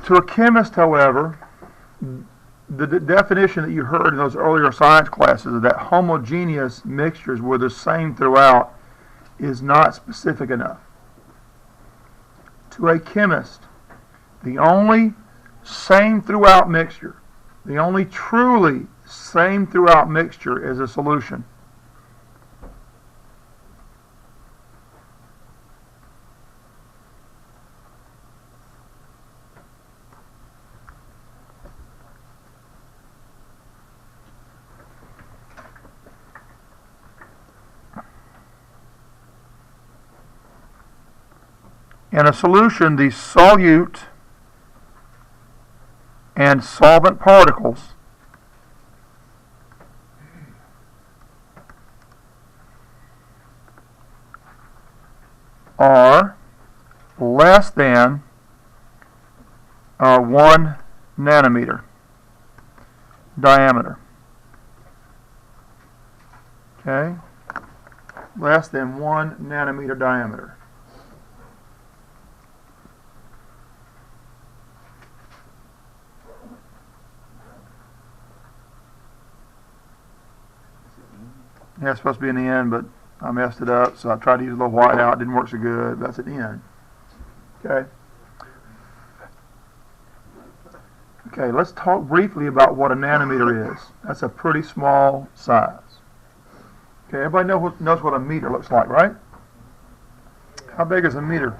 To a chemist, however, the definition that you heard in those earlier science classes of that homogeneous mixtures were the same throughout is not specific enough. To a chemist, the only same throughout mixture, the only truly same throughout mixture is a solution. In a solution, the solute and solvent particles are less than 1 nanometer diameter. Okay? Less than 1 nanometer diameter. Yeah, it's supposed to be in the end, but I messed it up, so I tried to use a little white out. It didn't work so good. That's at the end. Okay. Okay, let's talk briefly about what a nanometer is. That's a pretty small size. Okay, everybody knows what a meter looks like, right? How big is a meter?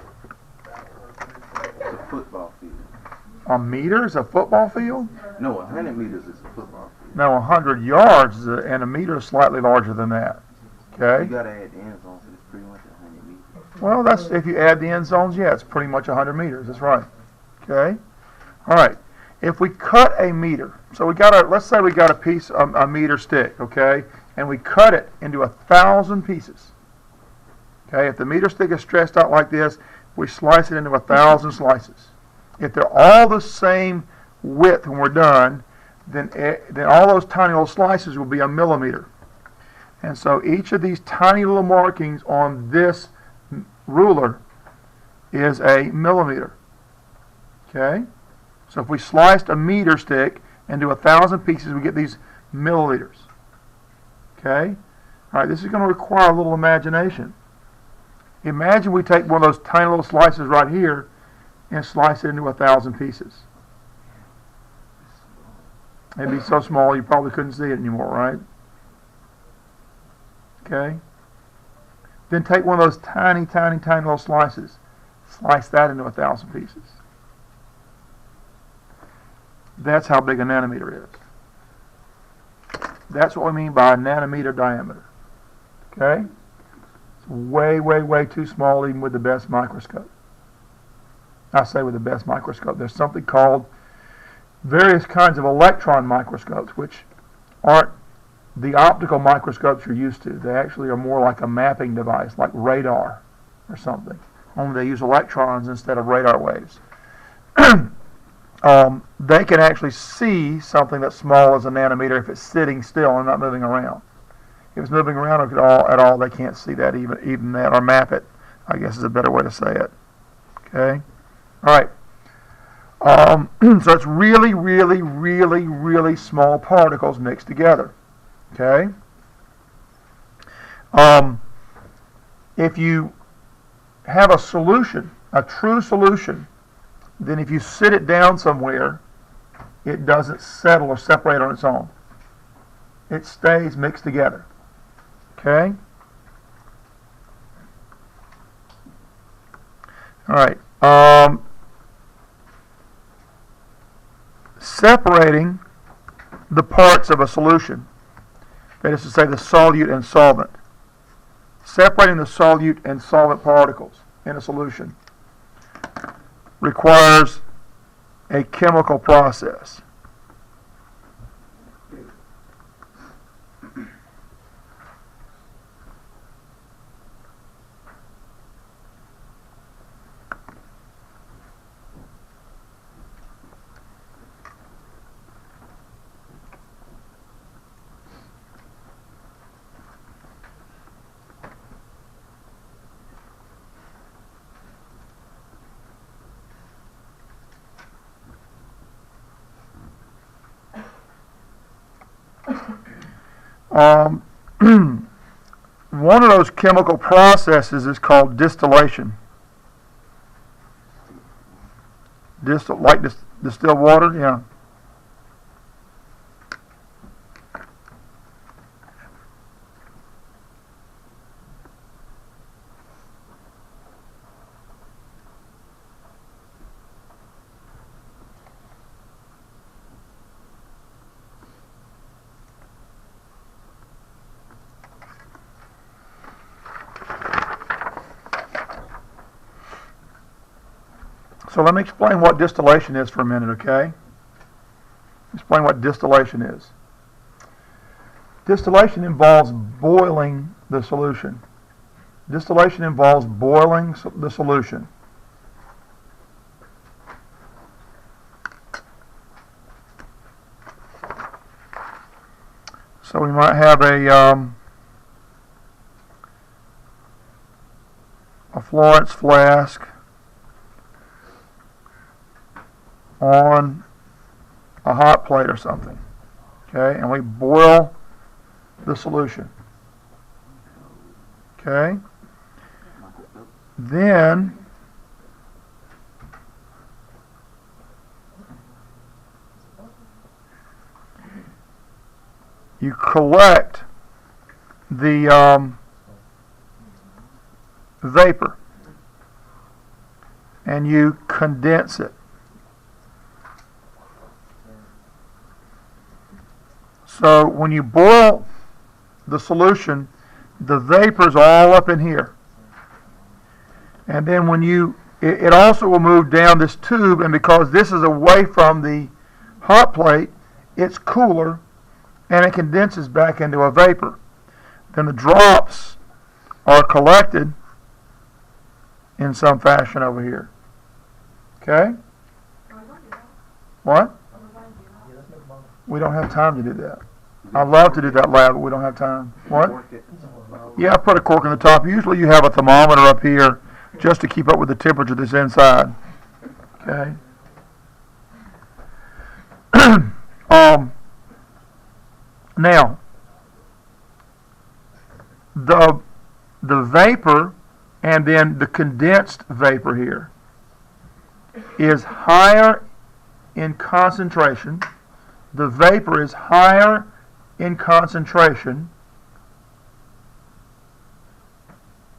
It's a football field. A meter is a football field? No, 100 meters is a football field. No, 100 yards and a meter is slightly larger than that. Okay? You got to add the end zones, so it's pretty much 100 meters. Well, that's if you add the end zones, yeah, it's pretty much 100 meters. That's right. Okay? All right. If we cut a meter, so let's say we got a piece, a meter stick, okay, and we cut it into 1,000 pieces. Okay? If the meter stick is stretched out like this, we slice it into 1,000 slices. If they're all the same width when we're done, then all those tiny little slices will be a millimeter. And so each of these tiny little markings on this ruler is a millimeter. Okay? So if we sliced a meter stick into 1,000 pieces, we get these milliliters. Okay? All right, this is going to require a little imagination. Imagine we take one of those tiny little slices right here and slice it into 1,000 pieces. It'd be so small you probably couldn't see it anymore, right? Okay? Then take one of those tiny, tiny, tiny little slices. Slice that into 1,000 pieces. That's how big a nanometer is. That's what we mean by a nanometer diameter. Okay? It's way, way, way too small even with the best microscope. I say with the best microscope. There's something called various kinds of electron microscopes, which aren't the optical microscopes you're used to. They actually are more like a mapping device, like radar or something. Only they use electrons instead of radar waves. They can actually see something that's small as a nanometer if it's sitting still and not moving around. If it's moving around at all, they can't see that even that, or map it, I guess is a better way to say it. Okay? All right. So it's really, really, really, really small particles mixed together. Okay? If you have a solution, a true solution, then if you sit it down somewhere, it doesn't settle or separate on its own. It stays mixed together. Okay? All right. Separating the parts of a solution, that is to say the solute and solvent. Separating the solute and solvent particles in a solution requires a chemical process. One of those chemical processes is called distillation. Distilled water, yeah. So let me explain what distillation is for a minute, okay? Explain what distillation is. Distillation involves boiling the solution. Distillation involves boiling the solution. So we might have a Florence flask on a hot plate or something, okay, and we boil the solution, okay, then you collect the vapor and you condense it. So when you boil the solution, the vapor's all up in here. And then when it also will move down this tube, and because this is away from the hot plate, it's cooler, and it condenses back into a vapor. Then the drops are collected in some fashion over here. Okay? What? We don't have time to do that. I'd love to do that, lab, but we don't have time. What? Yeah, I put a cork in the top. Usually you have a thermometer up here just to keep up with the temperature that's inside. Okay? Now, the vapor and then the condensed vapor here is higher in concentration. The vapor is higher in concentration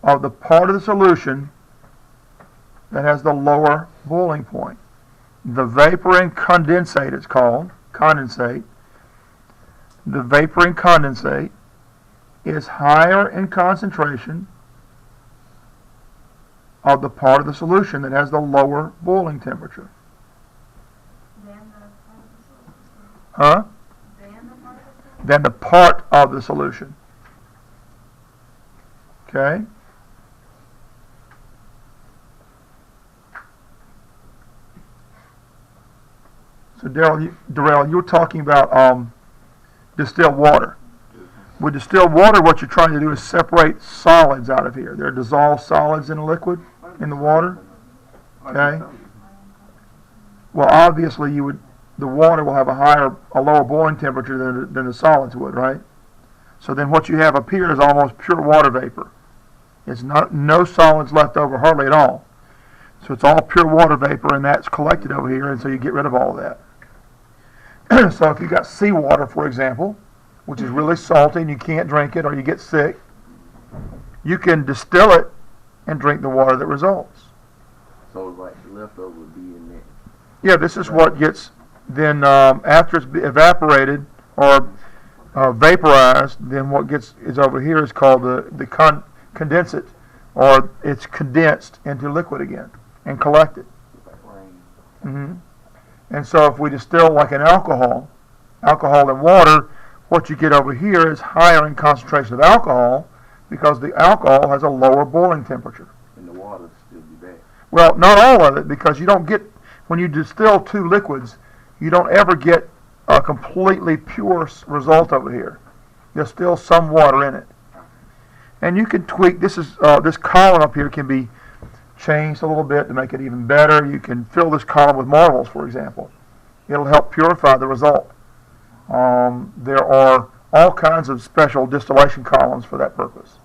of the part of the solution that has the lower boiling point. The vapor in condensate, it's called, condensate. The vapor in condensate is higher in concentration of the part of the solution that has the lower boiling temperature. Huh? Than the part of the solution. Okay? So Darrell, you were talking about distilled water. With distilled water, what you're trying to do is separate solids out of here. There are dissolved solids in a liquid, in the water. Okay? Well, obviously the water will have a lower boiling temperature than the solids would, right? So then what you have up here is almost pure water vapor. It's no solids left over, hardly at all. So it's all pure water vapor, and that's collected over here, and so you get rid of all of that. So if you've got seawater, for example, which is really salty and you can't drink it or you get sick, you can distill it and drink the water that results. So like the leftover would be in there. Yeah, this is what gets then after it's evaporated or vaporized. Then what is over here is called the condensate, or it's condensed into liquid again and collected. Mm-hmm. And so if we distill like an alcohol and water, what you get over here is higher in concentration of alcohol because the alcohol has a lower boiling temperature. And the water still be bad. Well, not all of it, because you don't get, when you distill two liquids, you don't ever get a completely pure result over here. There's still some water in it. And you can tweak, this column up here can be changed a little bit to make it even better. You can fill this column with marbles, for example. It'll help purify the result. There are all kinds of special distillation columns for that purpose.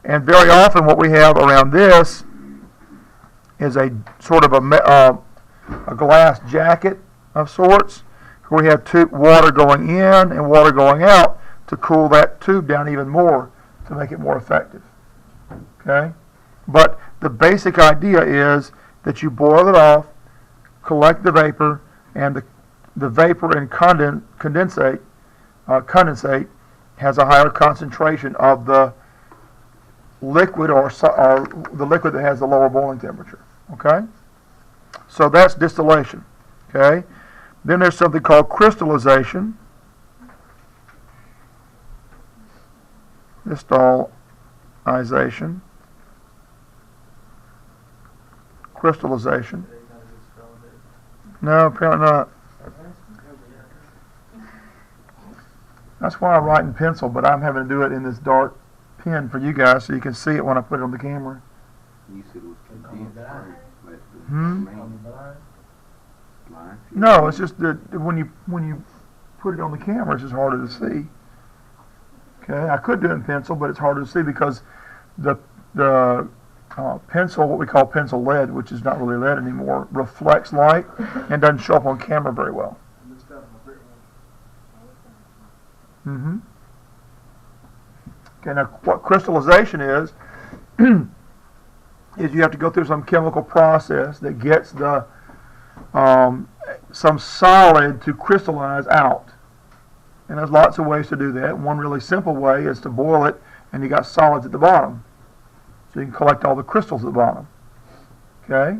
And very often what we have around this is a sort of a glass jacket of sorts, where we have water going in and water going out to cool that tube down even more to make it more effective. Okay? But the basic idea is that you boil it off, collect the vapor, and the vapor in condensate has a higher concentration of the liquid or the liquid that has the lower boiling temperature. Okay? So that's distillation. Okay? Then there's something called crystallization. Crystallization. Crystallization. No, apparently not. That's why I write in pencil, but I'm having to do it in this dark pen for you guys so you can see it when I put it on the camera. You said it was condensed, right? No, it's just that when you put it on the camera, it's just harder to see. Okay, I could do it in pencil, but it's harder to see because the pencil, what we call pencil lead, which is not really lead anymore, reflects light and doesn't show up on camera very well. Mm-hmm. Okay, now what crystallization is you have to go through some chemical process that gets the some solid to crystallize out. And there's lots of ways to do that. One really simple way is to boil it and you got solids at the bottom. So you can collect all the crystals at the bottom. Okay?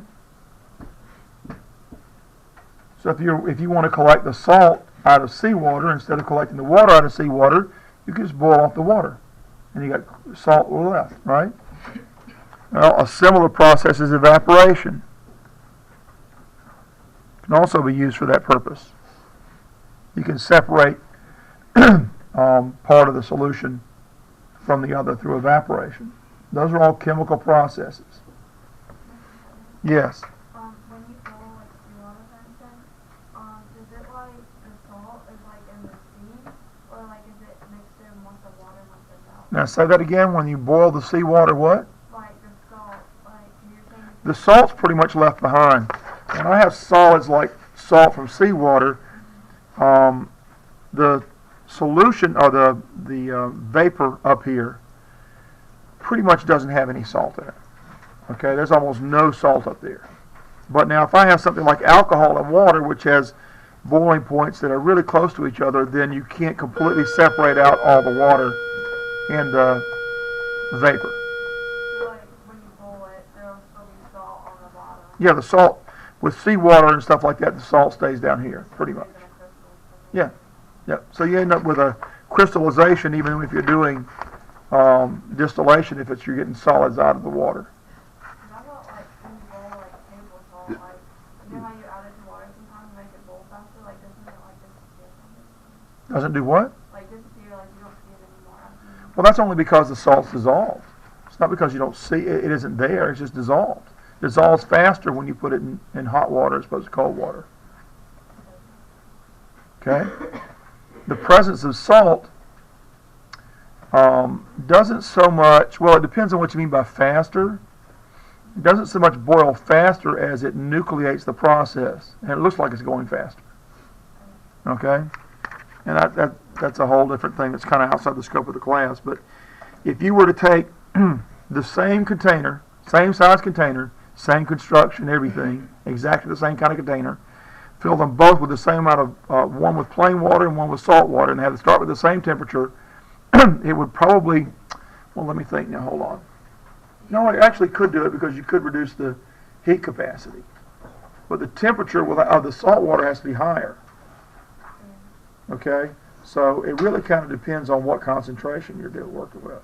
So if you want to collect the salt out of seawater, instead of collecting the water out of seawater, you can just boil off the water. And you got salt left, right? Well, a similar process is evaporation. Can also be used for that purpose. You can separate part of the solution from the other through evaporation. Those are all chemical processes. Yes? When you boil like seawater, for instance, is it like the salt is like in the steam, or like is it mixed in with the water once it's out? Now say that again. When you boil the seawater, what? Like the salt, like you're saying. The salt's pretty much left behind. When I have solids like salt from seawater, the solution or the vapor up here pretty much doesn't have any salt in it. Okay, there's almost no salt up there. But now if I have something like alcohol and water, which has boiling points that are really close to each other, then you can't completely separate out all the water and the vapor. So like when you boil it, there'll still be salt on the bottom. Yeah, the salt, with seawater and stuff like that, the salt stays down here, pretty much. Yeah, yeah. So you end up with a crystallization even if you're doing distillation, if you're getting solids out of the water. How about like when you boil like table salt, like you know how you add it to water sometimes to make it boil faster? Like doesn't it like disappear from it? Doesn't do what? Like disappear, like you don't see it anymore. Well, that's only because the salt's dissolved. It's not because you don't see it, it isn't there, it's just dissolved. It dissolves faster when you put it in hot water as opposed to cold water. Okay? The presence of salt doesn't so much, well, it depends on what you mean by faster. It doesn't so much boil faster as it nucleates the process, and it looks like it's going faster. Okay? And that's a whole different thing that's kind of outside the scope of the class. But if you were to take the same container, same size container, same construction, everything, exactly the same kind of container, fill them both with the same amount of, one with plain water and one with salt water, and have to start with the same temperature, it would probably, well, let me think now, hold on. No, I actually could do it because you could reduce the heat capacity. But the temperature of the salt water has to be higher. Okay? So it really kind of depends on what concentration you're working with.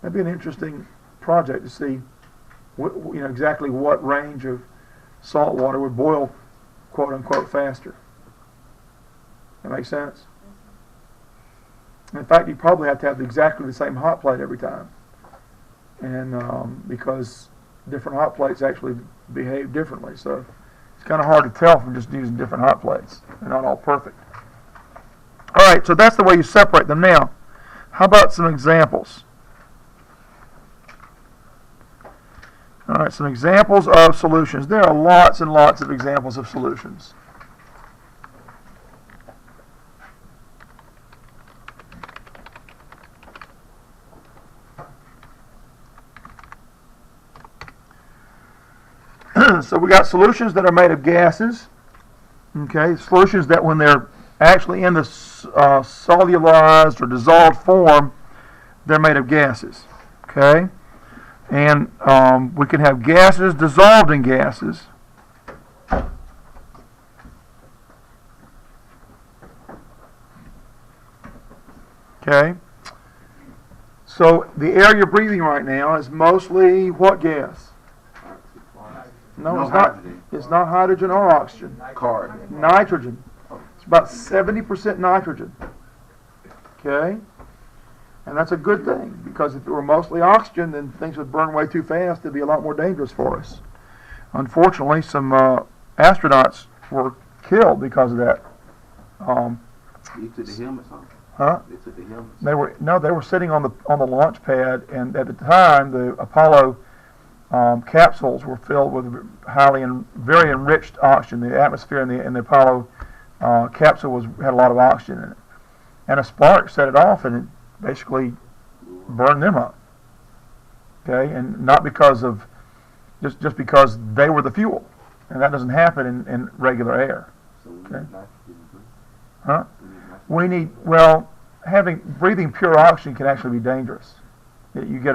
That'd be an interesting project to see exactly what range of salt water would boil, quote unquote, faster. That makes sense? In fact, you probably have to have exactly the same hot plate every time. And because different hot plates actually behave differently. So it's kind of hard to tell from just using different hot plates. They're not all perfect. All right, so that's the way you separate them. Now, how about some examples? All right, some examples of solutions. There are lots and lots of examples of solutions. So we got solutions that are made of gases. Okay, solutions that when they're actually in the solubilized or dissolved form, they're made of gases. Okay, and we can have gases dissolved in gases. Okay, so the air you're breathing right now is mostly what gas? No, it's not. It's not hydrogen or oxygen. Carbon. Nitrogen. It's about 70% nitrogen. Okay? And that's a good thing, because if it were mostly oxygen, then things would burn way too fast. It'd be a lot more dangerous for us. Unfortunately, some astronauts were killed because of that. You took the helmets off? Huh? They took the helmets? They were sitting on the launch pad, and at the time, the Apollo capsules were filled with very enriched oxygen. The atmosphere in the Apollo capsule had a lot of oxygen in it, and a spark set it off, and it basically burned them up. Okay, and not because of just because they were the fuel, and that doesn't happen in regular air. So we Okay. need nitrogen. Huh? We need nitrogen. Breathing pure oxygen can actually be dangerous. You get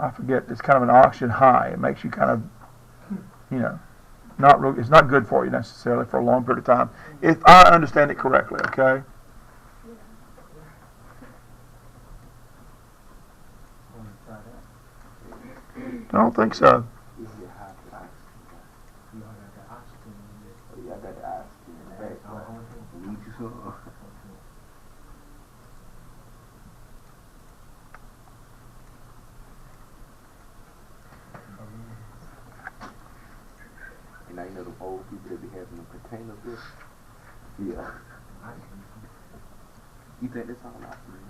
I forget, it's kind of an oxygen high. It makes you kind of, it's not good for you necessarily for a long period of time, if I understand it correctly, okay? I don't think so. This is your high for oxygen. Oh, yeah, I got the oxygen in the back. Need you some? And now you know the old people that be having the containers with? Yeah. You think that's all oxygen?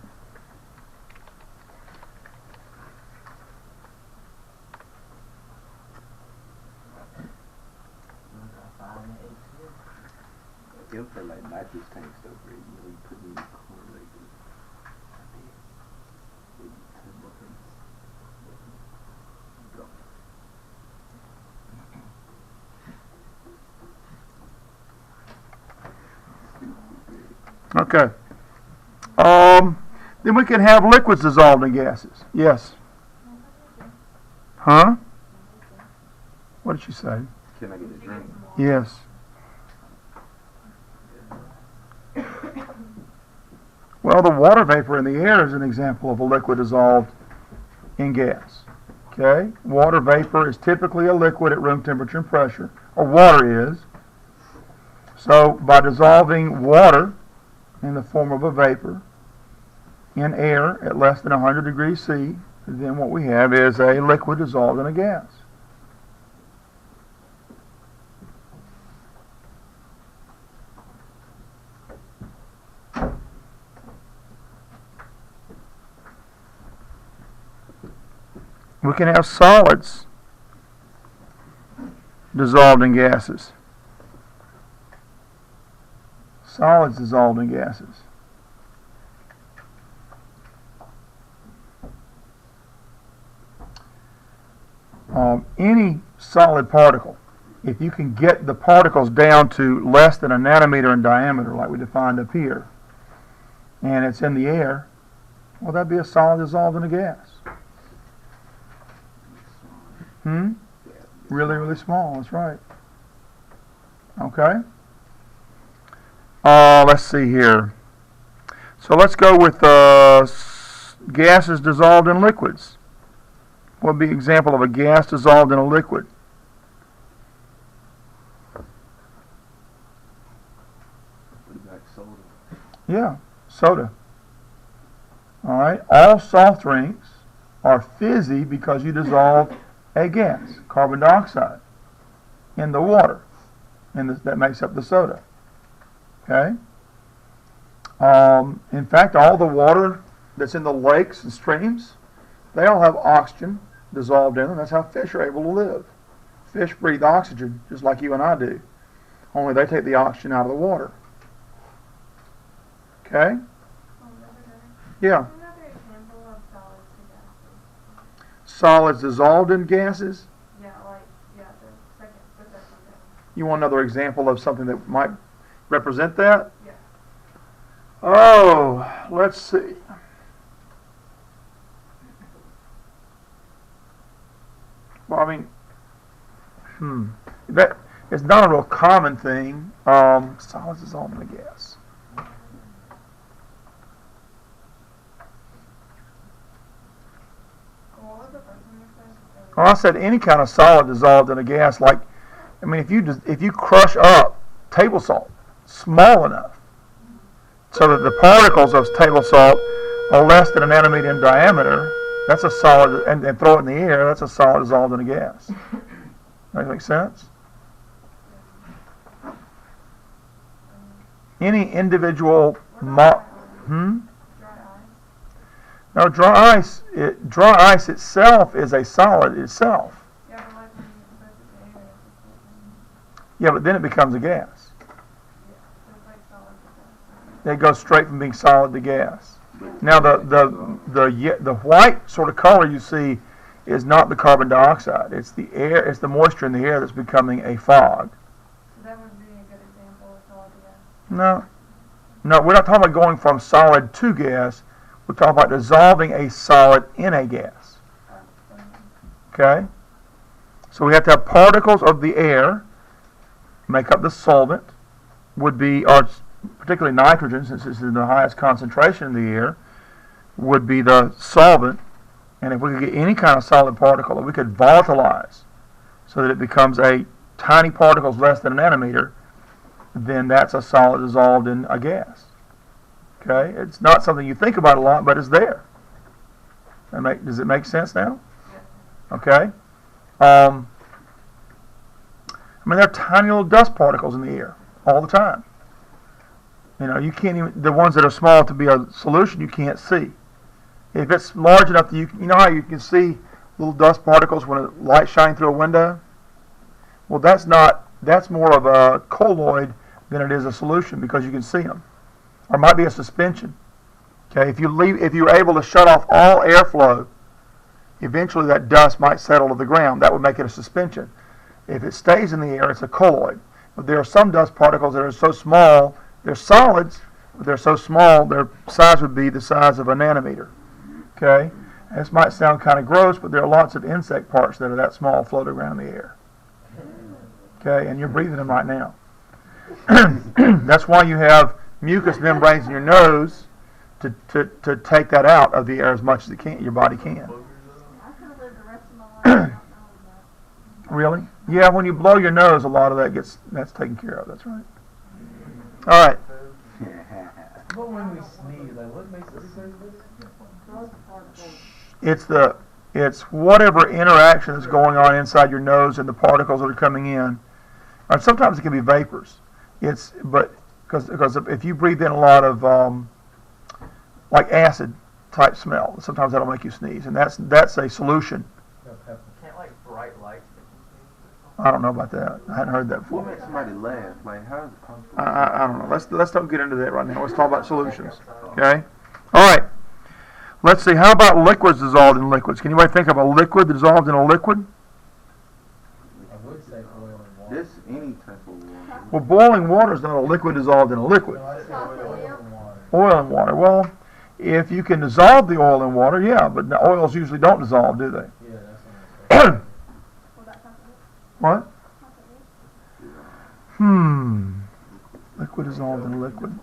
Them feel like nitrous tank stuff, right? You put in the corner like this. Okay. Then we can have liquids dissolved in gases. Yes. Huh? What did she say? Can I get a drink? Yes. Well, the water vapor in the air is an example of a liquid dissolved in gas. Okay? Water vapor is typically a liquid at room temperature and pressure, or water is. So, by dissolving water in the form of a vapor in air at less than 100 degrees C, then what we have is a liquid dissolved in a gas. We can have solids dissolved in gases. Solids dissolved in gases. Any solid particle, if you can get the particles down to less than a nanometer in diameter, like we defined up here, and it's in the air, well, that'd be a solid dissolved in a gas. Really, really small, that's right. Okay. Let's see here. So let's go with gases dissolved in liquids. What would be an example of a gas dissolved in a liquid? Like soda. Yeah, soda. All right. All soft drinks are fizzy because you dissolve a gas, carbon dioxide, in the water, and that makes up the soda. Okay? In fact, all the water that's in the lakes and streams, they all have oxygen dissolved in them. That's how fish are able to live. Fish breathe oxygen just like you and I do. Only they take the oxygen out of the water. Okay? Yeah. Another example of solids to gases. Solids dissolved in gases. Yeah, the second thing. You want another example of something that might represent that? Yeah. Oh, let's see. Well, I mean, that is not a real common thing. Solids dissolved in a gas. What was the first one you said? Well, I said any kind of solid dissolved in a gas. Like, I mean, if you crush up table salt small enough so that the particles of table salt are less than a nanometer in diameter, that's a solid, and throw it in the air, that's a solid dissolved in a gas. That make sense? Any individual Dry ice. No, dry ice itself is a solid itself. Yeah, but like when you put it in the air, it's Yeah, but then it becomes a gas. so it's like solid to gas. It goes straight from being solid to gas. Now the white sort of color you see is not the carbon dioxide. It's the air. It's the moisture in the air that's becoming a fog. So that would be a good example of solid to gas. No, we're not talking about going from solid to gas. We're talking about dissolving a solid in a gas. Okay? So we have to have particles of the air make up the solvent, or particularly nitrogen, since it's in the highest concentration in the air, would be the solvent. And if we could get any kind of solid particle that we could volatilize so that it becomes a tiny particles less than a nanometer, then that's a solid dissolved in a gas. Okay? It's not something you think about a lot, but it's there. Does it make sense now? Okay? I mean, there are tiny little dust particles in the air all the time. You know, you can't even, the ones that are small to be a solution, you can't see. If it's large enough that you know how you can see little dust particles when a light shines through a window? Well, that's more of a colloid than it is a solution because you can see them. Or it might be a suspension. Okay, if you're able to shut off all airflow, eventually that dust might settle to the ground. That would make it a suspension. If it stays in the air, it's a colloid. But there are some dust particles that are so small, they're solids, but they're so small, their size would be the size of a nanometer. Okay? This might sound kind of gross, but there are lots of insect parts that are that small floating around in the air. Okay? And you're breathing them right now. That's why you have mucous membranes in your nose to take that out of the air as much as your body can. I could have lived the rest of my life without knowing that. Really? Yeah, when you blow your nose, a lot of that's taken care of. That's right. All right. But when we sneeze, like what makes us sneeze? It's whatever interaction is going on inside your nose and the particles that are coming in. Or sometimes it can be vapors. Because if you breathe in a lot of like acid type smell, sometimes that'll make you sneeze, and that's a solution. Can't like bright light. I don't know about that. I hadn't heard that before. What makes somebody laugh? Like, how is it possible? I don't know. Let's don't get into that right now. Let's talk about solutions. Okay? All right. Let's see. How about liquids dissolved in liquids? Can anybody think of a liquid dissolved in a liquid? I would say oil and water. This any type of water. Well, boiling water is not a liquid dissolved in a liquid. No, I say oil and water. Oil and water. Well, if you can dissolve the oil in water, yeah, but the oils usually don't dissolve, do they? Yeah, that's what I'm saying. Was that chocolate? What? Chocolate? Liquid dissolved in a liquid.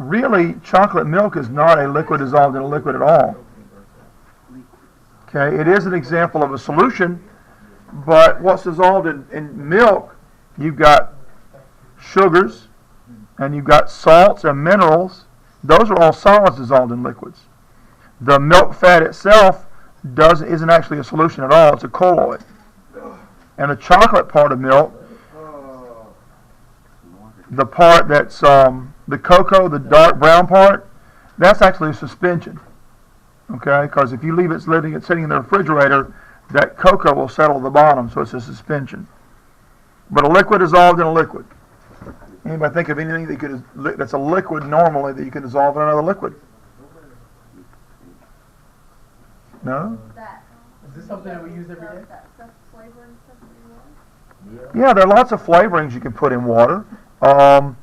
Really, chocolate milk is not a liquid dissolved in a liquid at all. Okay, it is an example of a solution, but what's dissolved in milk, you've got sugars, and you've got salts and minerals. Those are all solids dissolved in liquids. The milk fat itself isn't actually a solution at all. It's a colloid. And the chocolate part of milk the part that's the cocoa, the dark brown part, that's actually a suspension. Okay, because if you leave it sitting in the refrigerator, that cocoa will settle at the bottom, so it's a suspension. But a liquid dissolved in a liquid. Anybody think of anything that's a liquid normally that you can dissolve in another liquid? No? Is this something that we use every day? That stuff, flavoring stuff that you want? Yeah, there are lots of flavorings you can put in water. Some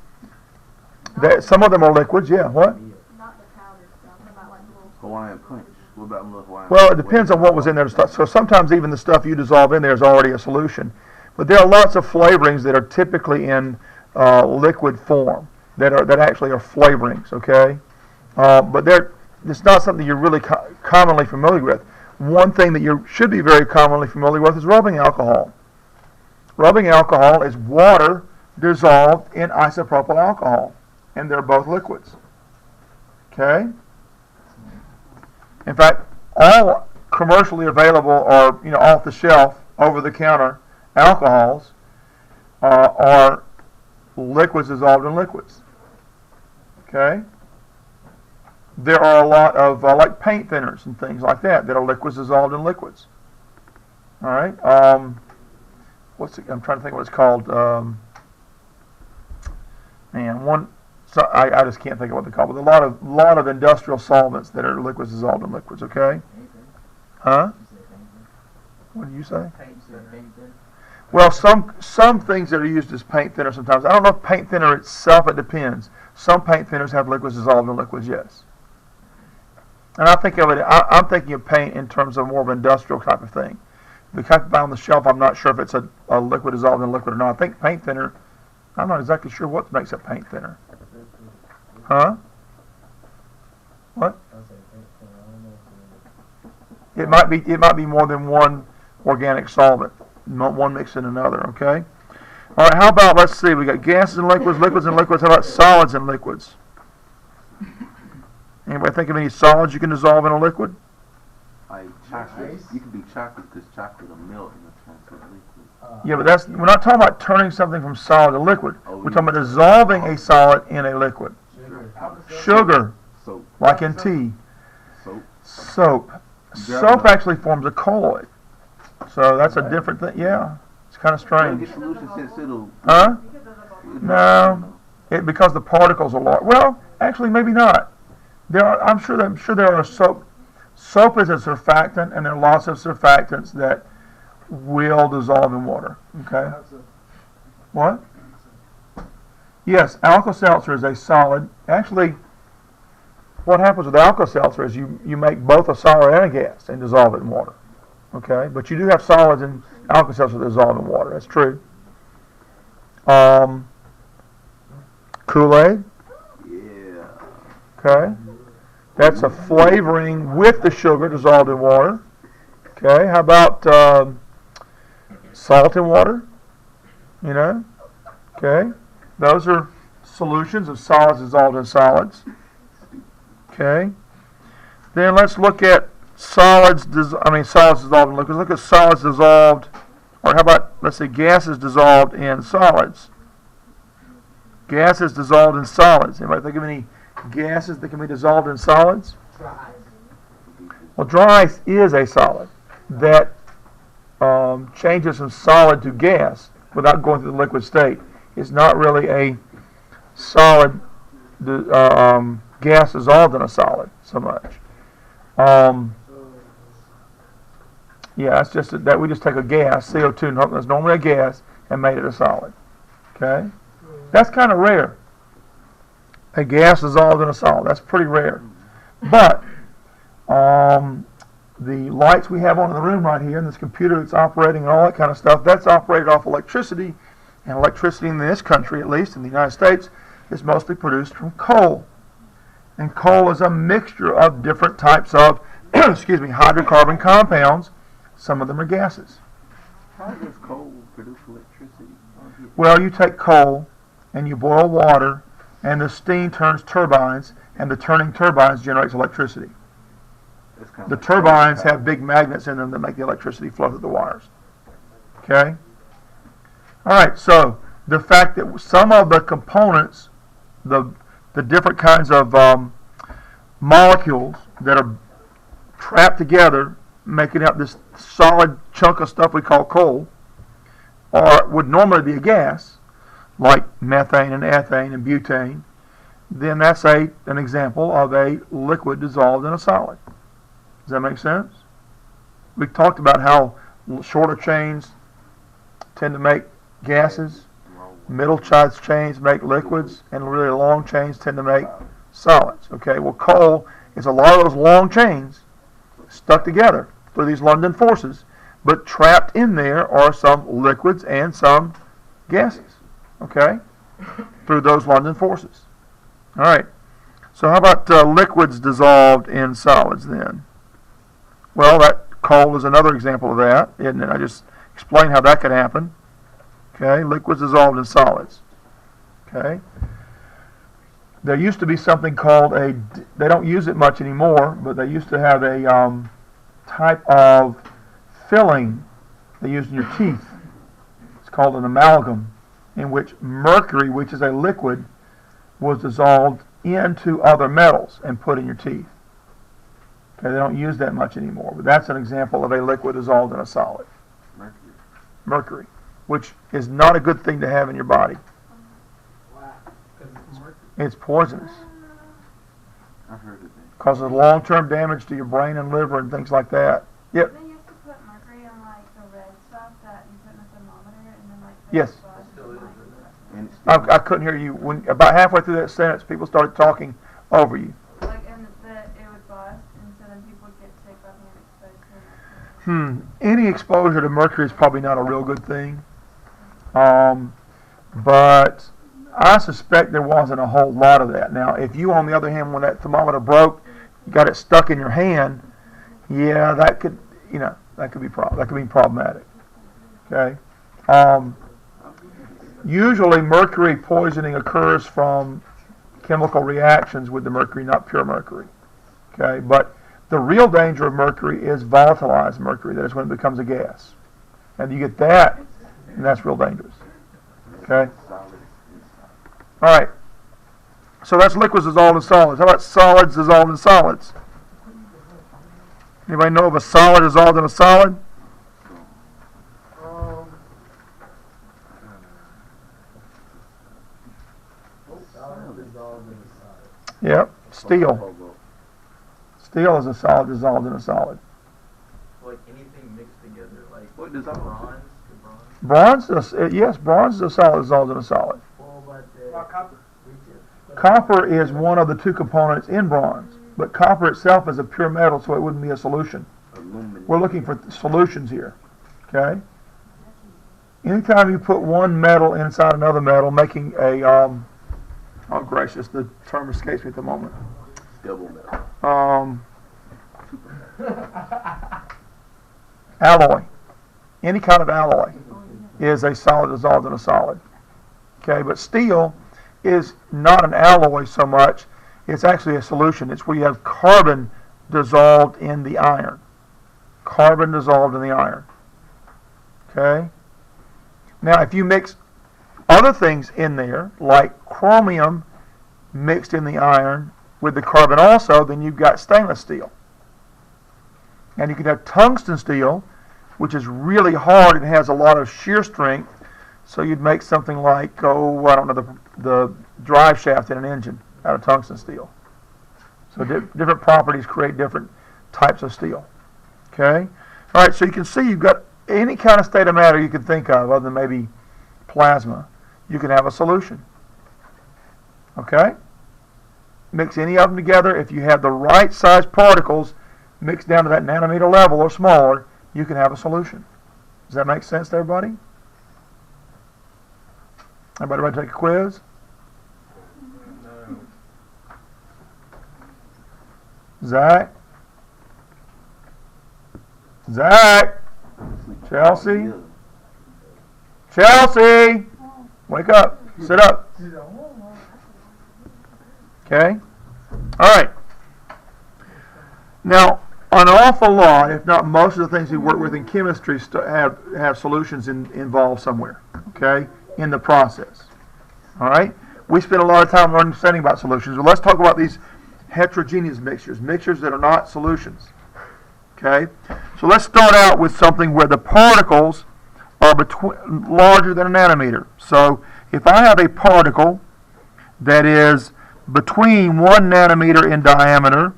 of them are liquids. Yeah, what? Not the powder stuff, about like little. Hawaiian punch. What about little Hawaiian Well, it punch? depends on what was in there. So sometimes even the stuff you dissolve in there is already a solution. But there are lots of flavorings that are typically in liquid form that actually are flavorings. Okay, but it's not something you're really commonly familiar with. One thing that you should be very commonly familiar with is rubbing alcohol. Rubbing alcohol is water dissolved in isopropyl alcohol, and they're both liquids. Okay? In fact, all commercially available or off the shelf, over-the-counter alcohols are liquids dissolved in liquids. Okay? There are a lot of like paint thinners and things like that are liquids dissolved in liquids. All right. I'm trying to think what it's called. I just can't think of what they're called. But a lot of industrial solvents that are liquids dissolved in liquids. Okay. Huh? What do you say? Well, some things that are used as paint thinner sometimes. I don't know if paint thinner itself. It depends. Some paint thinners have liquids dissolved in liquids. Yes. And I think of it. I'm thinking of paint in terms of more of an industrial type of thing. The kind buy on the shelf, I'm not sure if it's a liquid dissolved in liquid or not. I think paint thinner. I'm not exactly sure what makes a paint thinner. Huh? What? It might be more than one organic solvent. One mixed in another. Okay. All right. How about, let's see. We got gases and liquids, liquids and liquids. How about solids and liquids? Anybody think of any solids you can dissolve in a liquid? Like chocolate. You can do chocolate because chocolate will melt in a transparent liquid. Yeah, but we're not talking about turning something from solid to liquid. We're talking about dissolving a solid in a liquid. Sugar, Soap. like in tea. Soap. Soap actually forms a colloid. So that's a different thing. Yeah, it's kind of strange. Get solution since it'll. Huh? No, because the particles are large. Well, actually, maybe not. I'm sure there are soap. Soap is a surfactant, and there are lots of surfactants that will dissolve in water. Okay. What? Yes, Alka-Seltzer is a solid. Actually, what happens with Alka-Seltzer is you make both a solid and a gas and dissolve it in water. Okay, but you do have solids in Alka-Seltzer that dissolve in water. That's true. Kool-Aid. Yeah. Okay. That's a flavoring with the sugar dissolved in water. Okay. How about salt in water? Okay. Those are solutions of solids dissolved in solids. Okay. Then let's look at solids dissolved in liquids. Look at solids dissolved, or how about, let's say, gases dissolved in solids. Gases dissolved in solids. Anybody think of any gases that can be dissolved in solids? Dry. Well, dry ice is a solid that changes from solid to gas without going through the liquid state. It's not really a solid gas dissolved in a solid so much. Yeah, it's just that we just take a gas, CO2, that's normally a gas, and made it a solid. Okay? That's kind of rare. A gas dissolved in a solid. That's pretty rare. But the lights we have on in the room right here, and this computer that's operating and all that kind of stuff, that's operated off electricity. And electricity in this country, at least in the United States, is mostly produced from coal. And coal is a mixture of different types of hydrocarbon compounds. Some of them are gases. How does coal produce electricity? Well, you take coal and you boil water, and the steam turns turbines, and the turning turbines generates electricity. The turbines have big magnets in them that make the electricity flow through the wires. Okay? All right, so the fact that some of the components, the different kinds of molecules that are trapped together, making up this solid chunk of stuff we call coal, would normally be a gas, like methane and ethane and butane, then that's an example of a liquid dissolved in a solid. Does that make sense? We talked about how shorter chains tend to make gases, middle-sized chains make liquids, and really long chains tend to make solids. Okay, well, coal is a lot of those long chains stuck together through these London forces, but trapped in there are some liquids and some gases. Okay, through those London forces. All right, so how about liquids dissolved in solids then? Well, that coal is another example of that, isn't it? I just explained how that could happen. Okay, liquids dissolved in solids. Okay, there used to be something called they don't use it much anymore, but they used to have a type of filling they used in your teeth. It's called an amalgam, in which mercury, which is a liquid, was dissolved into other metals and put in your teeth. Okay, they don't use that much anymore, but that's an example of a liquid dissolved in a solid. Mercury, which is not a good thing to have in your body. Wow. Because it's mercury. It's poisonous. I've heard of that. Causes long-term damage to your brain and liver and things like that. Yep. They used to put mercury in like the red stuff that you put in a thermometer and then like Yes. Still is, isn't And it's still, I couldn't hear you. When about halfway through that sentence, people started talking over you. like and that it would bust and so then people would get sick by being exposed to mercury. Any exposure to mercury is probably not a real good thing. But I suspect there wasn't a whole lot of that. Now, if you, on the other hand, when that thermometer broke, you got it stuck in your hand, yeah, that could be problematic. Okay. Usually, mercury poisoning occurs from chemical reactions with the mercury, not pure mercury. Okay, but the real danger of mercury is volatilized mercury. That is when it becomes a gas, and you get that, and that's real dangerous. Okay. All right. So that's liquids dissolved in solids. How about solids dissolved in solids? Anybody know of a solid dissolved in a solid? Solid dissolved in a solid. Yep. Steel. Steel is a solid dissolved in a solid. Like anything mixed together, like What does that bronze to bronze. Yes, bronze is a solid dissolved in a solid. Well, but copper. Copper is one of the two components in bronze, but copper itself is a pure metal, so it wouldn't be a solution. Aluminum. We're looking for solutions here. Okay? Anytime you put one metal inside another metal, making a oh gracious, the term escapes me at the moment. Double metal. Alloy. Any kind of alloy is a solid dissolved in a solid. Okay, but steel is not an alloy so much. It's actually a solution. It's where you have carbon dissolved in the iron. Carbon dissolved in the iron. Okay? Now, if you mix other things in there, like chromium mixed in the iron with the carbon also, then you've got stainless steel. And you can have tungsten steel, which is really hard and has a lot of shear strength. So you'd make something like, I don't know, the drive shaft in an engine out of tungsten steel. So different properties create different types of steel. Okay? All right, so you can see you've got any kind of state of matter you can think of, other than maybe plasma. You can have a solution. Okay? Mix any of them together. If you have the right size particles mixed down to that nanometer level or smaller, you can have a solution. Does that make sense to everybody? Everybody ready to take a quiz? No. Zach? Zach? Chelsea? Chelsea! Wake up. Sit up. Okay? All right. Now, an awful lot, if not most of the things we work with in chemistry have solutions involved somewhere. Okay? in the process. All right? We spend a lot of time understanding about solutions. Well, let's talk about these heterogeneous mixtures, mixtures that are not solutions. Okay? So let's start out with something where the particles are larger than a nanometer. So if I have a particle that is between 1 nanometer in diameter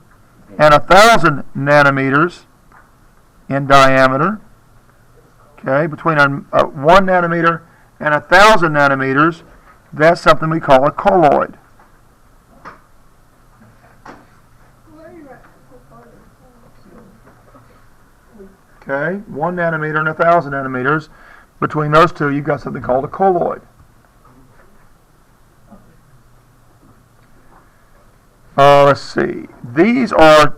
and 1,000 nanometers in diameter, okay, between 1 nanometer and 1,000 nanometers, that's something we call a colloid. Okay, 1 nanometer and 1,000 nanometers. Between those two, you've got something called a colloid. Let's see. These can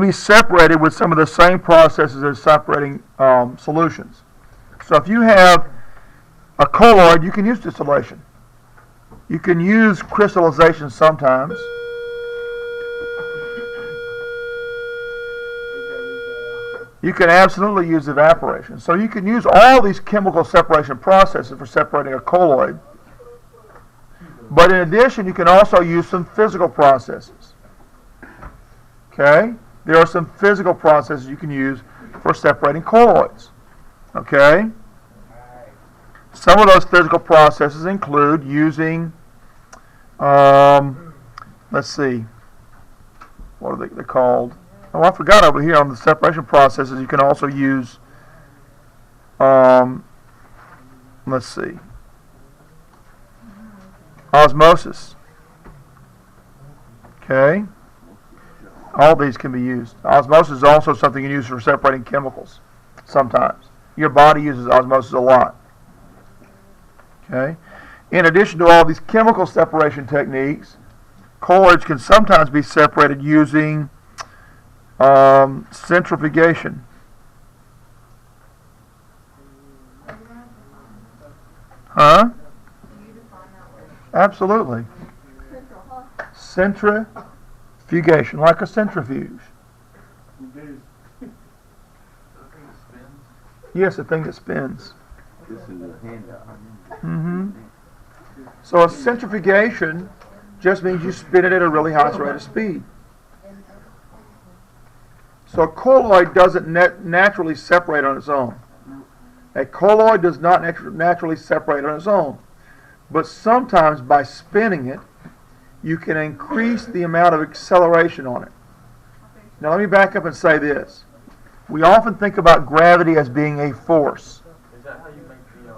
be separated with some of the same processes as separating solutions. So if you have a colloid, you can use distillation. You can use crystallization sometimes. You can absolutely use evaporation. So you can use all these chemical separation processes for separating a colloid. But in addition, you can also use some physical processes. Okay? There are some physical processes you can use for separating colloids. Okay? Some of those physical processes include using, let's see, what are they called? Oh, I forgot over here on the separation processes, you can also use, let's see, osmosis. Okay? All these can be used. Osmosis is also something you use for separating chemicals sometimes. Your body uses osmosis a lot. Okay? In addition to all these chemical separation techniques, colloids can sometimes be separated using centrifugation. Huh? Absolutely. Centrifugation, like a centrifuge. Yes, a thing that spins. This is a handout. So a centrifugation just means you spin it at a really high rate of speed. So a colloid doesn't naturally separate on its own. A colloid does not naturally separate on its own. But sometimes by spinning it, you can increase the amount of acceleration on it. Now let me back up and say this. We often think about gravity as being a force. Is that how you make the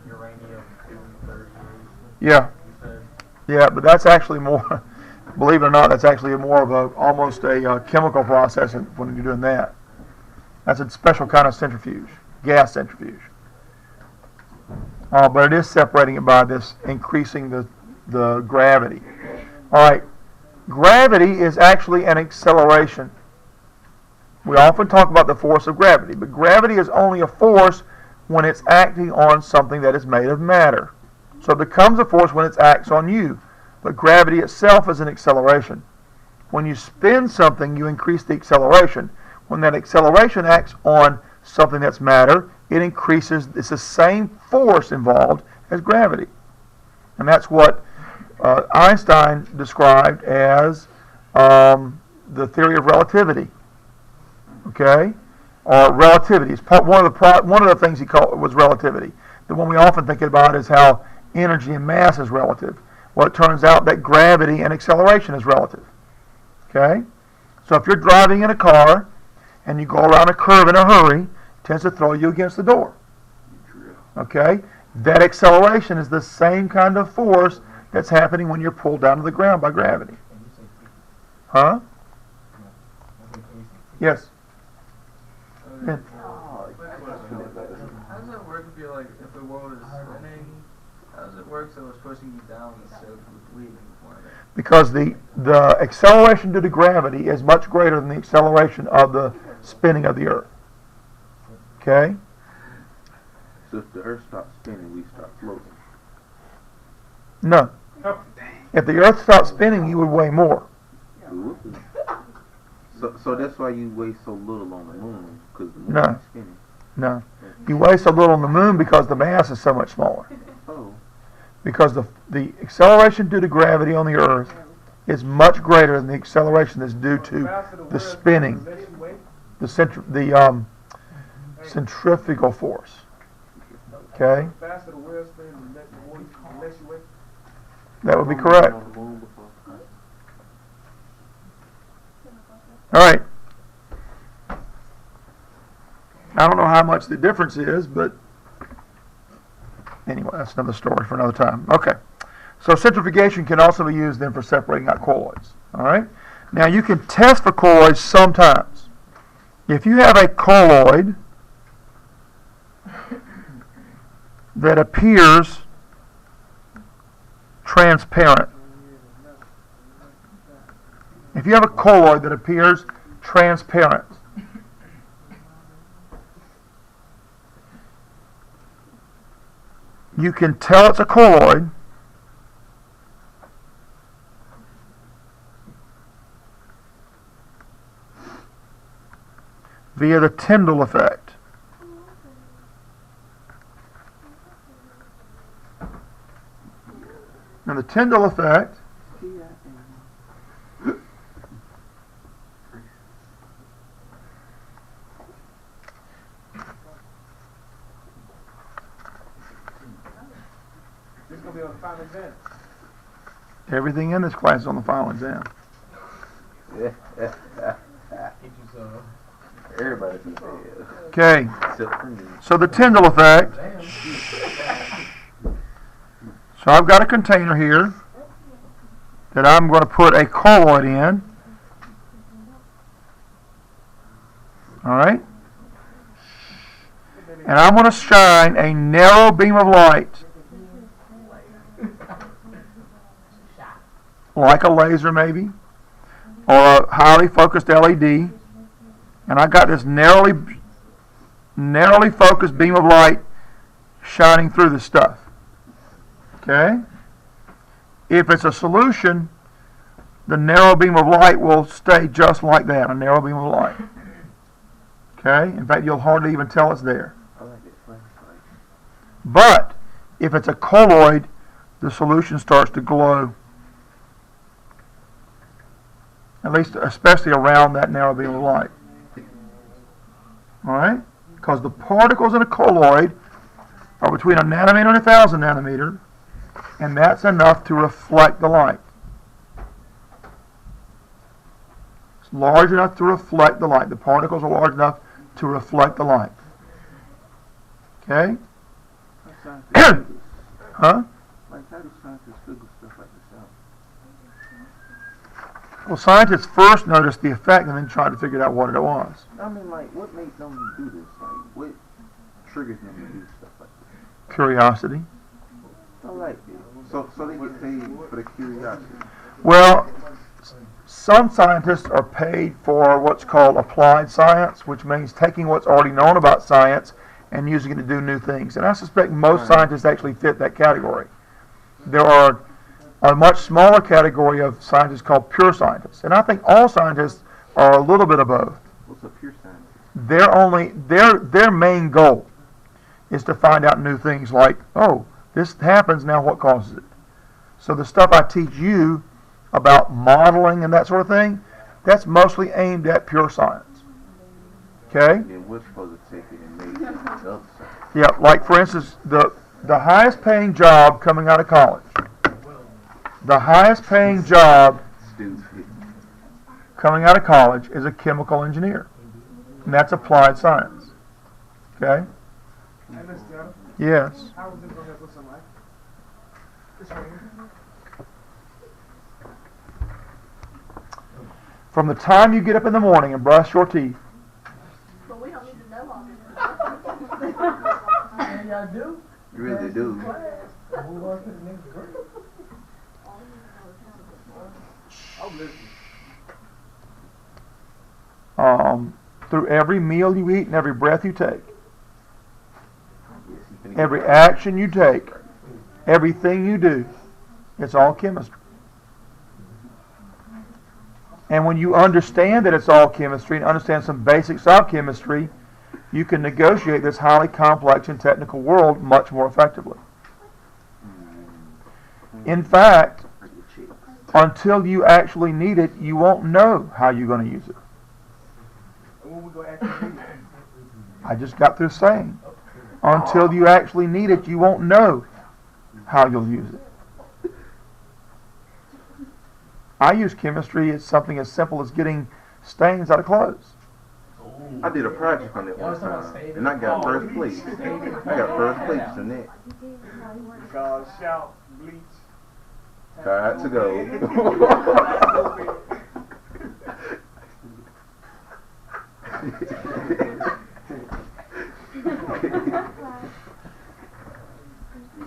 uranium-238? Yeah. Yeah, but that's actually more, believe it or not, that's actually more of almost a chemical process when you're doing that. That's a special kind of centrifuge, gas centrifuge. But it is separating it by this increasing the gravity. All right, gravity is actually an acceleration. We often talk about the force of gravity, but gravity is only a force when it's acting on something that is made of matter. So it becomes a force when it acts on you. But gravity itself is an acceleration. When you spin something, you increase the acceleration. When that acceleration acts on something that's matter, it increases. It's the same force involved as gravity. And that's what Einstein described as the theory of relativity. Okay? Or relativity. It's one of the things he called was relativity. The one we often think about is how energy and mass is relative. Well, it turns out that gravity and acceleration is relative. Okay? So if you're driving in a car and you go around a curve in a hurry, it tends to throw you against the door. Okay? That acceleration is the same kind of force that's happening when you're pulled down to the ground by gravity. Huh? Yes. Yeah. How does it work if you're like, if the world is spinning? How does it work so it's pushing you down instead of leaving before that? Because the acceleration due to gravity is much greater than the acceleration of the spinning of the Earth. Okay? So if the Earth stops spinning, we start floating. No. If the Earth stopped spinning, you would weigh more. So that's why you weigh so little on the moon, because the moon No. is spinning. No. You waste a little on the moon because the mass is so much smaller. Oh. Because the acceleration due to gravity on the Earth is much greater than the acceleration that's due to the spinning, the centrifugal force. Okay? That would be correct. All right. I don't know how much the difference is, but anyway, that's another story for another time. Okay. So centrifugation can also be used then for separating out colloids. All right. Now you can test for colloids sometimes. If you have a colloid that appears transparent, if you have a colloid that appears transparent, you can tell it's a colloid via the Tyndall Effect. Now the Tyndall Effect This is going to be on the final exam. everything in this class is on the final exam. Everybody can say it. Okay, Except for me. so the Tyndall Effect. So I've got a container here that I'm going to put a colloid in. All right? And I'm going to shine a narrow beam of light, like a laser maybe, or a highly focused LED. And I got this narrowly focused beam of light shining through the stuff. Okay? If it's a solution, the narrow beam of light will stay just like that, a narrow beam of light. Okay? In fact, you'll hardly even tell it's there. I like it flashlight. But if it's a colloid, the solution starts to glow. At least, especially around that narrow beam of light. All right? Because the particles in a colloid are between a nanometer and 1,000 nanometer, and that's enough to reflect the light. It's large enough to reflect the light. The particles are large enough to reflect the light. Okay? Huh? Like, how do scientists figure stuff like this out? Well, scientists first noticed the effect and then tried to figure out what it was. I mean, like, what made them do this? Like, what triggers them to do stuff like this? Curiosity. I like it. So they get paid for the curiosity. Well, some scientists are paid for what's called applied science, which means taking what's already known about science and using it to do new things. And I suspect most scientists actually fit that category. There are a much smaller category of scientists called pure scientists. And I think all scientists are a little bit of both. What's a pure scientist? Their main goal is to find out new things like, oh, this happens, now what causes it? So the stuff I teach you about modeling and that sort of thing, that's mostly aimed at pure science. Okay? And then we're supposed to take it and make it the other side. Yeah, like for instance, the highest paying job coming out of college. The highest paying job Stupid. coming out of college is a chemical engineer. And that's applied science. Okay? Hey, Mr. Taylor, Yes. how was this going to help with some light? This right here. From the time you get up in the morning and brush your teeth, But we don't need to know all this. Yeah, I do. You really do. Move on to the next group. I'm listening. through every meal you eat and every breath you take, Yes, you finna get every right. action you take, everything you do, it's all chemistry. And when you understand that it's all chemistry and understand some basics of chemistry, you can negotiate this highly complex and technical world much more effectively. In fact, until you actually need it, you won't know how you're going to use it. When we go actually need it? I just got through saying, until you actually need it, you won't know how you'll use it. I use chemistry as something as simple as getting stains out of clothes. I did a project on it one time, and I got first place. I got first place in it. Because shout, bleach. Got to go.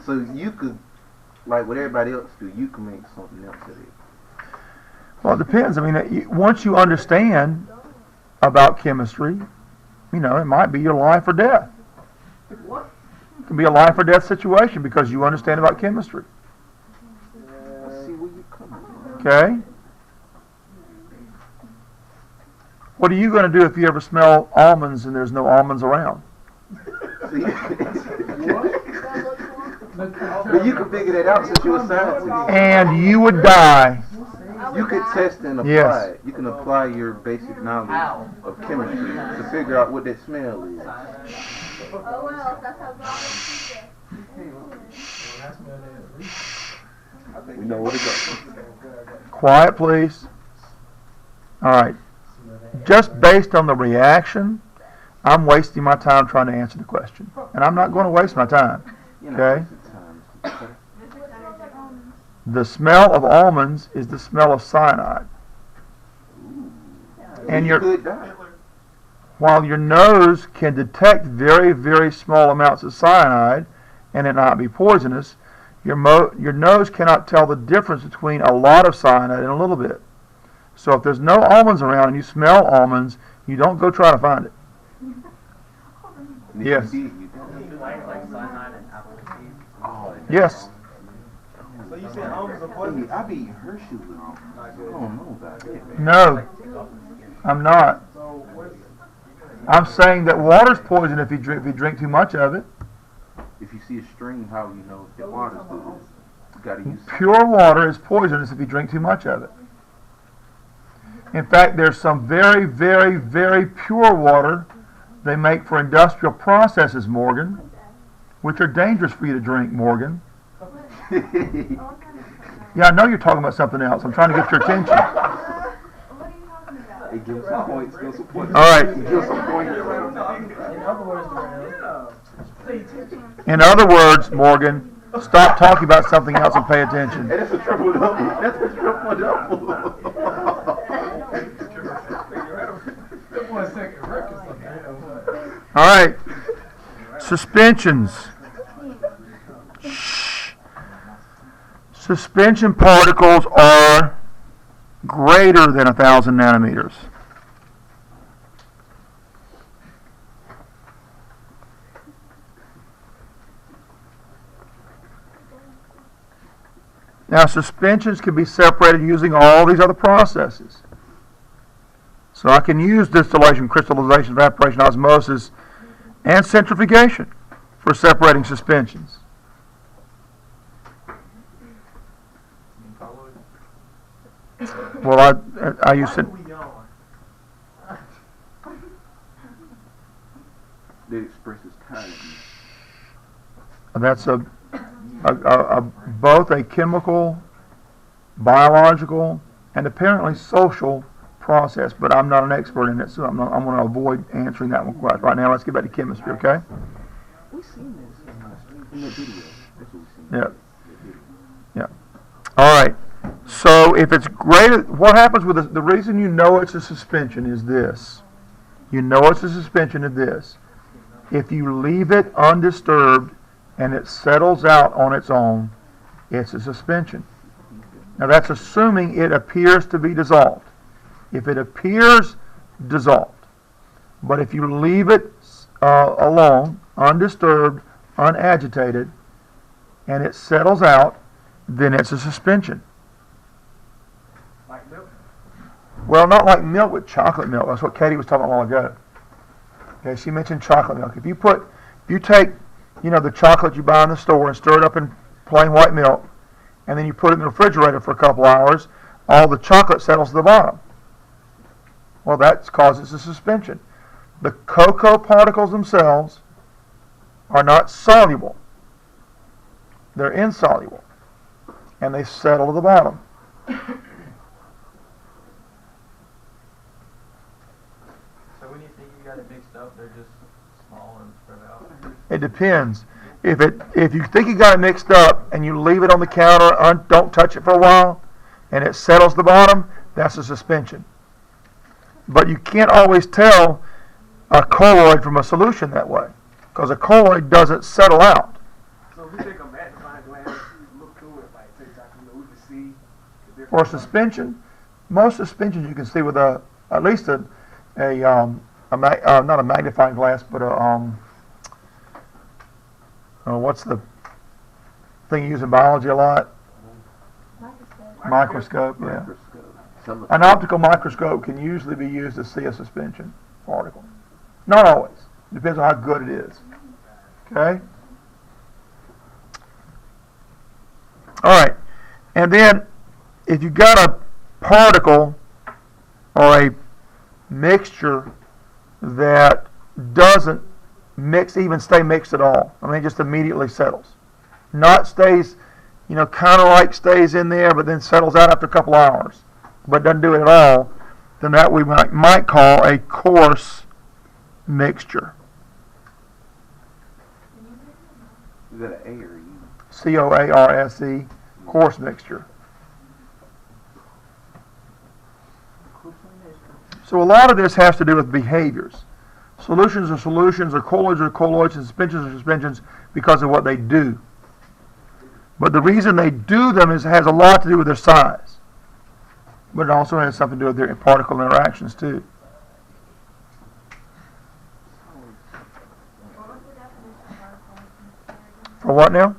So you could, like what everybody else do, you can make something else of it. Well, it depends. I mean, once you understand about chemistry, you know, it might be your life or death. It can be a life or death situation because you understand about chemistry. I see where you coming from. Okay? What are you going to do if you ever smell almonds and there's no almonds around? See? But you can figure that out since you're a scientist. And you would die. You could test and apply Yes. it. You can apply your basic knowledge of chemistry to figure out what that smell is. Oh well, that's how God is it. We know where to go. Quiet, please. All right. Just based on the reaction, I'm wasting my time trying to answer the question. And I'm not going to waste my time. You know, Okay. sometimes- The smell of almonds is the smell of cyanide. And you your could die. while your nose can detect very, very small amounts of cyanide and it not be poisonous, your nose cannot tell the difference between a lot of cyanide and a little bit. So if there's no almonds around and you smell almonds, you don't go try to find it. And if Yes. you did, you died. Like cyanide and apple seeds. Oh, Yes. So you said almonds are hey, poisonous? I be eating Hershey with them. I don't know about that, man. No, I'm not. So what's... I'm saying that water's poison if you drink too much of it. If you see a stream, how you know if the water's good? You gotta use. Pure water is poisonous if you drink too much of it. In fact, there's some very, very, very pure water they make for industrial processes, Morgan, which are dangerous for you to drink, Morgan. Yeah, I know you're talking about something else. I'm trying to get your attention. What are you talking about? Hey, give us some points. Give us some points. All right. Give us some points. In other words, Morgan, stop talking about something else and pay attention. Hey, that's a triple double. That's a triple double. All right. Suspensions. Shh. Suspension particles are greater than 1,000 nanometers. Now, suspensions can be separated using all these other processes. So I can use distillation, crystallization, evaporation, osmosis, and centrifugation for separating suspensions. Well, I use it. That expresses kindness. That's both a chemical, biological, and apparently social process. But I'm not an expert in it, so I'm going to avoid answering that one right now. Let's get back to chemistry, okay? We seen this in the video. That's what we seen. Yeah. Yeah. All right. So if it's greater, what happens with the reason you know it's a suspension is this. You know it's a suspension of this. If you leave it undisturbed and it settles out on its own, it's a suspension. Now that's assuming it appears to be dissolved. If it appears dissolved, but if you leave it alone, undisturbed, unagitated, and it settles out, then it's a suspension. Like milk? Well, not like milk with chocolate milk. That's what Katie was talking about a while ago. Okay, she mentioned chocolate milk. If you take, the chocolate you buy in the store and stir it up in plain white milk, and then you put it in the refrigerator for a couple hours, all the chocolate settles to the bottom. Well, that causes a suspension. The cocoa particles themselves are not soluble. They're insoluble, and they settle to the bottom. So when you think you got it mixed up, they're just small and spread out? It depends. If you think you got it mixed up and you leave it on the counter, don't touch it for a while, and it settles the bottom, that's a suspension. But you can't always tell a colloid from a solution that way, because a colloid doesn't settle out. So if we take a magnifying glass, look through it, like take out, we can see the difference. For suspension, most suspensions you can see with at least not a magnifying glass, but what's the thing you use in biology a lot? Microscope, yeah. An optical microscope can usually be used to see a suspension particle. Not always. Depends on how good it is. Okay? All right. And then, if you got a particle or a mixture that doesn't stay mixed at all, just immediately settles. Not stays, kind of like stays in there, but then settles out after a couple hours, but doesn't do it at all, then that we might call a coarse mixture. Is that an A or E? C-O-A-R-S-E, coarse mixture. So a lot of this has to do with behaviors. Solutions are solutions, or colloids are colloids, and suspensions are suspensions because of what they do. But the reason they do them has a lot to do with their size. But it also has something to do with their particle interactions too. For what now?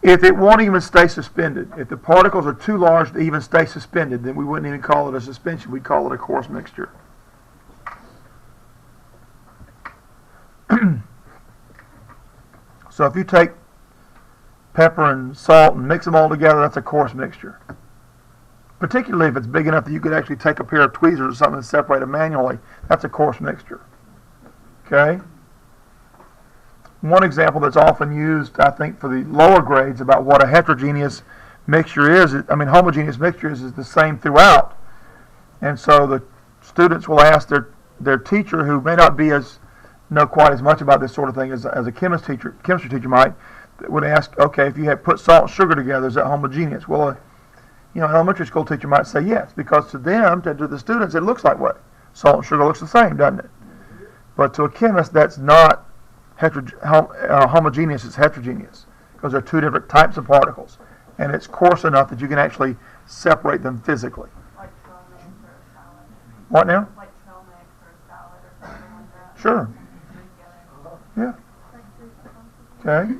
If it won't even stay suspended. If the particles are too large to even stay suspended, then we wouldn't even call it a suspension. We'd call it a coarse mixture. So if you take pepper and salt and mix them all together, that's a coarse mixture. Particularly if it's big enough that you could actually take a pair of tweezers or something and separate them manually, that's a coarse mixture. Okay? One example that's often used, I think, for the lower grades about what a heterogeneous mixture is, homogeneous mixture is the same throughout. And so the students will ask their teacher, who may not know quite as much about this sort of thing as a chemistry teacher might, would ask, okay, if you had put salt and sugar together, is that homogeneous? Well, an elementary school teacher might say yes, because to the students, it looks like what? Salt and sugar looks the same, doesn't it? But to a chemist, that's not homogeneous, it's heterogeneous, because they're two different types of particles, and it's coarse enough that you can actually separate them physically. Like trail mix or a salad. What now? Like trail mix or a salad or something like that. Sure. Yeah. Okay.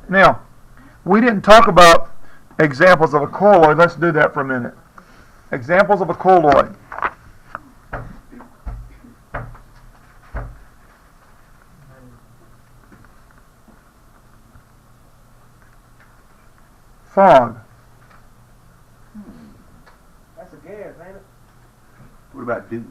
Now, we didn't talk about examples of a colloid. Let's do that for a minute. Examples of a colloid. Fog. That's a gas, ain't it? What about dew?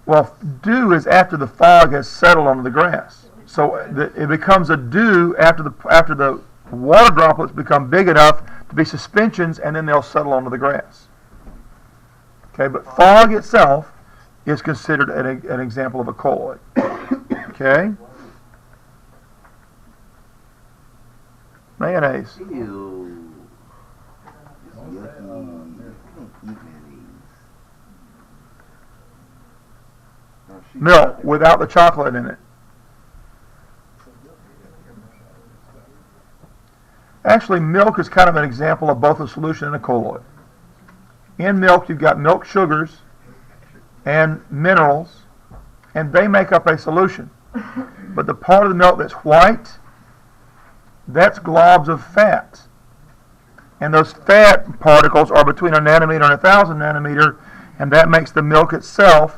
Well, dew is after the fog has settled onto the grass. So it becomes a dew after the water droplets become big enough to be suspensions, and then they'll settle onto the grass. Okay, but fog itself is considered an example of a colloid. Okay? Mayonnaise. Ew. It's yucky. I can't eat mayonnaise. No, Milk without the chocolate in it. Actually, milk is kind of an example of both a solution and a colloid. In milk, you've got milk sugars and minerals, and they make up a solution. But the part of the milk that's white, that's globs of fat. And those fat particles are between a nanometer and 1,000 nanometer, and that makes the milk itself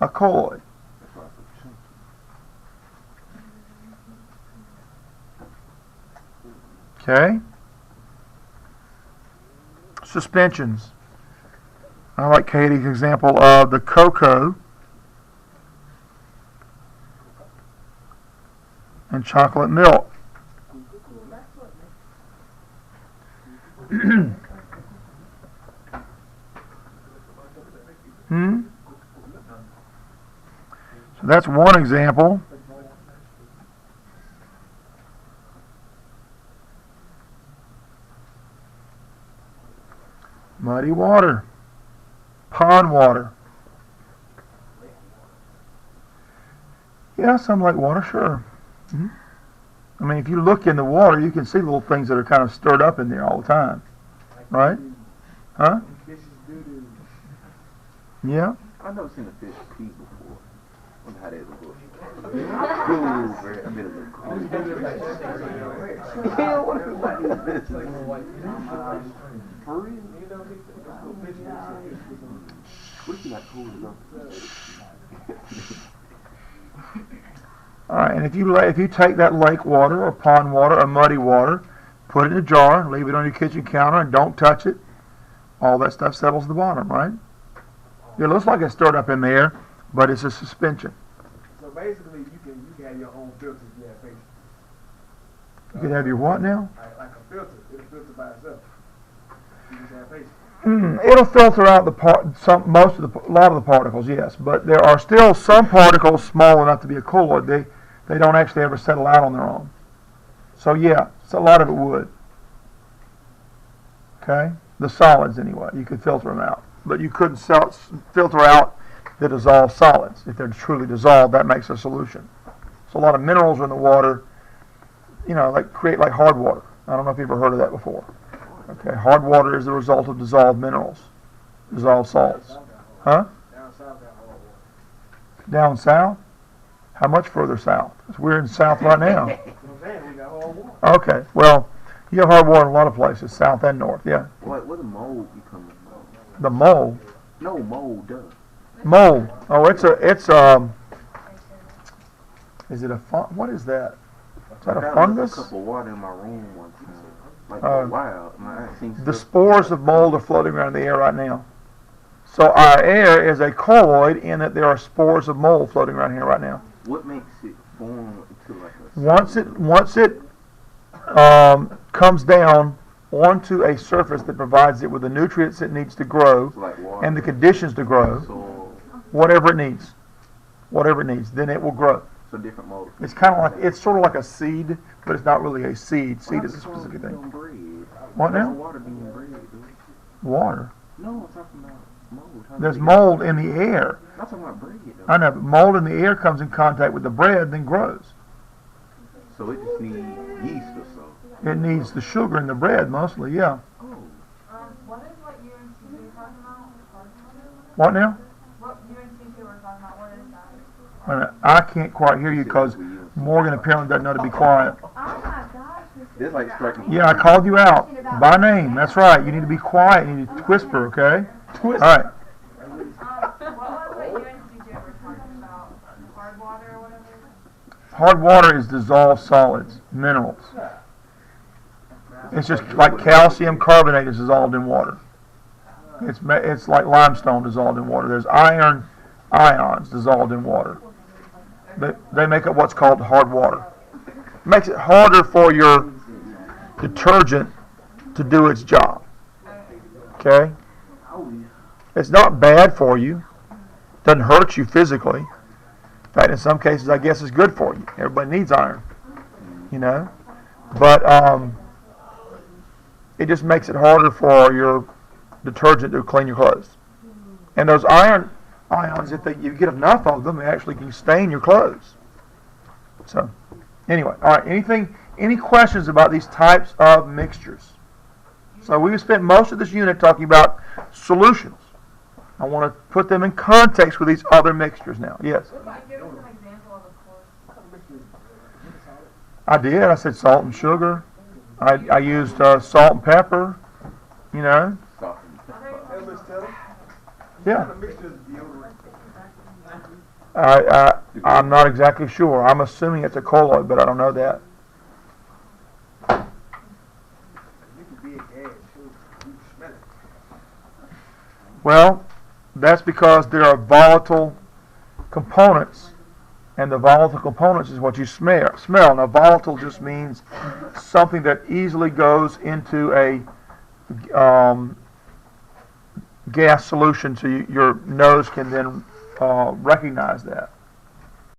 a colloid. That's why I put chunky. Okay. Suspensions. I like Katie's example of the cocoa and chocolate milk. So that's one example. Muddy water, pond water. Yeah, some like water, sure. I mean, if you look in the water, you can see little things that are kind of stirred up in there all the time, right? Huh? Yeah. I've never seen a fish pee before. I wonder how that look. Cool, bro. I bet it look cool. Hell, what is this? For real? What if you got cool enough? All right, and if you take that lake water or pond water or muddy water, put it in a jar, leave it on your kitchen counter, and don't touch it, all that stuff settles to the bottom, right? It looks like it's stirred up in there, but it's a suspension. So basically, you can have your own filter if you have patience. You could have your what now? Like a filter. It'll filter by itself. You just have patience. It'll filter out a lot of the particles, yes, but there are still some particles small enough to be a colloid. They don't actually ever settle out on their own. So yeah, so a lot of it would. Okay, the solids anyway, you could filter them out, but you couldn't filter out the dissolved solids. If they're truly dissolved, that makes a solution. So a lot of minerals are in the water, create like hard water. I don't know if you've ever heard of that before. Okay, hard water is the result of dissolved minerals, dissolved salts. Huh? Down south, got hard water. Down south? How much further south? 'Cause we're in south right now. I'm saying we got hard water. Okay, well, you have hard water in a lot of places, south and north, yeah. What the mold become? The mold? No, mold does. Mold. Oh, it's is it a what is that? Is that a fungus? I got a cup of water in my room one time. Like a while. I seen The spores of mold are floating around in the air right now. So our air is a colloid in that there are spores of mold floating around here right now. What makes it form into like a... Once it comes down onto a surface that provides it with the nutrients it needs to grow like water, and the conditions to grow, soil, whatever it needs, then it will grow. so different mold. It's kind of like, it's sort of like a seed, but it's not really a seed. Seed is a specific thing. What now? Water being bread, dude. Water. No, I'm talking about mold. There's mold in the air. I'm talking about bread, though. I know, but mold in the air comes in contact with the bread, then grows. So it just needs yeast or so. It needs the sugar in the bread mostly, yeah. Oh. What is what you and CJ were talking about? What now? What you and CJ were talking about, what is that? Wait a minute, I can't quite hear you because Morgan apparently doesn't know to be quiet. Oh my gosh. It's like striking. Yeah, I called you out by name. That's right. You need to be quiet. You need to whisper, okay? All right. What was what you and CJ were talking about? Hard water or whatever? Hard water is dissolved solids, minerals. It's just like calcium carbonate is dissolved in water. It's like limestone dissolved in water. There's iron ions dissolved in water. They make up what's called hard water. It makes it harder for your detergent to do its job. Okay? It's not bad for you. Doesn't hurt you physically. In fact, in some cases, I guess it's good for you. Everybody needs iron, But it just makes it harder for your detergent to clean your clothes. And those iron ions, if you get enough of them, they actually can stain your clothes. So, anyway, all right. Any questions about these types of mixtures? So we spent most of this unit talking about solutions. I want to put them in context with these other mixtures now. Yes? Can you give us an example of a coarse? I did. I said salt and sugar. I used salt and pepper. Salt and Hey, Miss Taylor, Yeah. what kind of mixture is deodorant? I'm not exactly sure. I'm assuming it's a colloid, but I don't know that. It could be a gas, too. You smell it. Well, that's because there are volatile components, and the volatile components is what you smell. Now, volatile just means something that easily goes into a gas solution, so your nose can then recognize that.